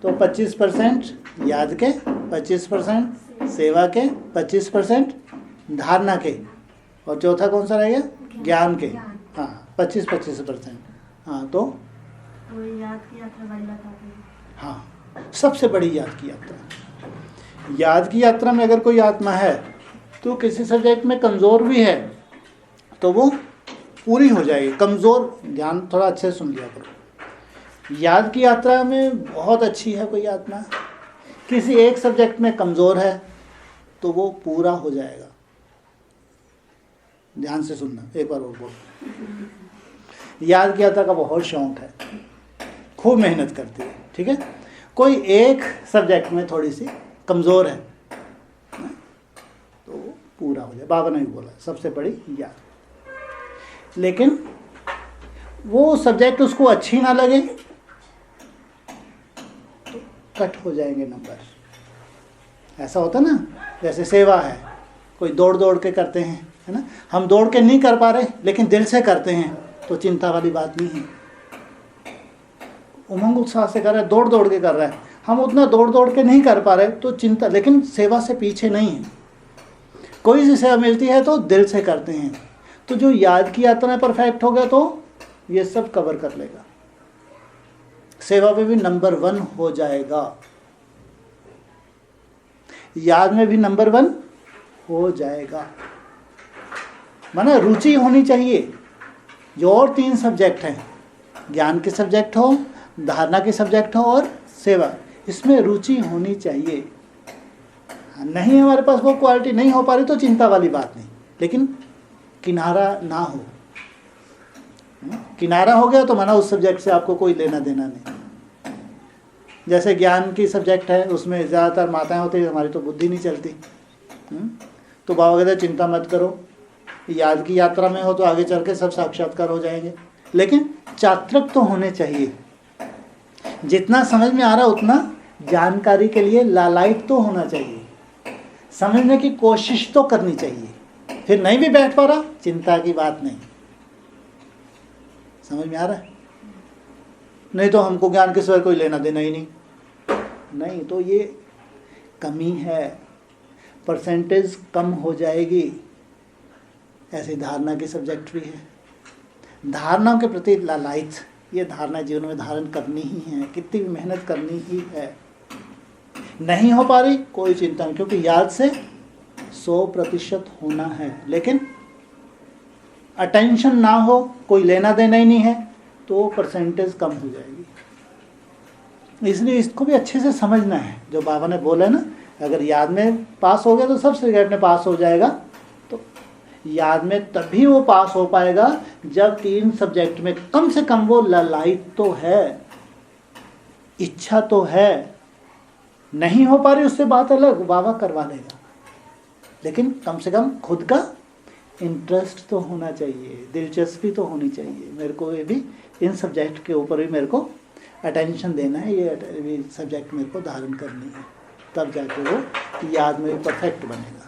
तो 25% याद के, 25% सेवा के, 25% धारणा के, और चौथा कौन सा रहेगा? ज्ञान के। हाँ 25%। हाँ तो याद की यात्रा वाली बात आती है। हाँ सबसे बड़ी याद की यात्रा। याद की यात्रा में अगर कोई आत्मा है तो किसी सब्जेक्ट में कमज़ोर भी है तो वो पूरी हो जाएगी। कमज़ोर, ध्यान थोड़ा अच्छे से सुन लिया करो। याद की यात्रा में बहुत अच्छी है कोई आत्मा, किसी एक सब्जेक्ट में कमज़ोर है तो वो पूरा हो जाएगा। ध्यान से सुनना, एक बार और बोल। याद की यात्रा का बहुत शौक है, खूब मेहनत करती है, ठीक है। कोई एक सब्जेक्ट में थोड़ी सी कमज़ोर है तो वो पूरा हो जाए। बाबा ने भी बोला सबसे बड़ी याद। लेकिन वो सब्जेक्ट उसको अच्छी ना लगे तो कट हो जाएंगे नंबर। ऐसा होता ना, जैसे सेवा है, कोई दौड़ दौड़ के करते हैं, है ना। हम दौड़ के नहीं कर पा रहे लेकिन दिल से करते हैं तो चिंता वाली बात नहीं है। उमंग उत्साह से कर रहे हैं, दौड़ दौड़ के कर रहे हैं, हम उतना दौड़ दौड़ के नहीं कर पा रहे तो चिंता, लेकिन सेवा से पीछे नहीं है। कोई सी सेवा मिलती है तो दिल से करते हैं। तो जो याद की यात्रा में परफेक्ट हो गया तो ये सब कवर कर लेगा, सेवा में भी नंबर 1 हो जाएगा, याद में भी नंबर 1 हो जाएगा। माना रुचि होनी चाहिए। जो और 3 सब्जेक्ट हैं, ज्ञान के सब्जेक्ट हो, धारणा के सब्जेक्ट हो और सेवा, इसमें रुचि होनी चाहिए। नहीं हमारे पास वो क्वालिटी नहीं हो पा रही तो चिंता वाली बात नहीं, लेकिन किनारा ना हो। किनारा हो गया तो माना उस सब्जेक्ट से आपको कोई लेना देना नहीं। जैसे ज्ञान की सब्जेक्ट है, उसमें ज़्यादातर माताएं होती है, हमारी तो बुद्धि नहीं चलती। तो बाबा कहते चिंता मत करो, याद की यात्रा में हो तो आगे चल के सब साक्षात्कार हो जाएंगे। लेकिन चात्रक तो होने चाहिए, जितना समझ में आ रहा उतना जानकारी के लिए लालायित तो होना चाहिए, समझने की कोशिश तो करनी चाहिए। फिर नहीं भी बैठ पा रहा, चिंता की बात नहीं। समझ में आ रहा है? नहीं तो हमको ज्ञान के सिवाय कोई लेना देना ही नहीं, तो ये कमी है, परसेंटेज कम हो जाएगी। ऐसे धारणा के सब्जेक्ट भी है, धारणाओं के प्रति लालायित, ये धारणा जीवन में धारण करनी ही है, कितनी भी मेहनत करनी ही है। नहीं हो पा रही कोई चिंता नहीं, क्योंकि याद से 100% होना है। लेकिन अटेंशन ना हो, कोई लेना देना ही नहीं है तो परसेंटेज कम हो जाएगी। इसलिए इसको भी अच्छे से समझना है। जो बाबा ने बोला ना, अगर याद में पास हो गया तो सब सब्जेक्ट में पास हो जाएगा। तो याद में तभी वो पास हो पाएगा जब 3 सब्जेक्ट में कम से कम वो लालायित तो है, इच्छा तो है। नहीं हो पा रही उससे बात अलग, बाबा करवा देगा, लेकिन कम से कम खुद का इंटरेस्ट तो होना चाहिए, दिलचस्पी तो होनी चाहिए। मेरे को ये भी इन सब्जेक्ट के ऊपर भी मेरे को अटेंशन देना है, ये सब्जेक्ट मेरे को धारण करनी है, तब जाके वो याद में भी परफेक्ट बनेगा।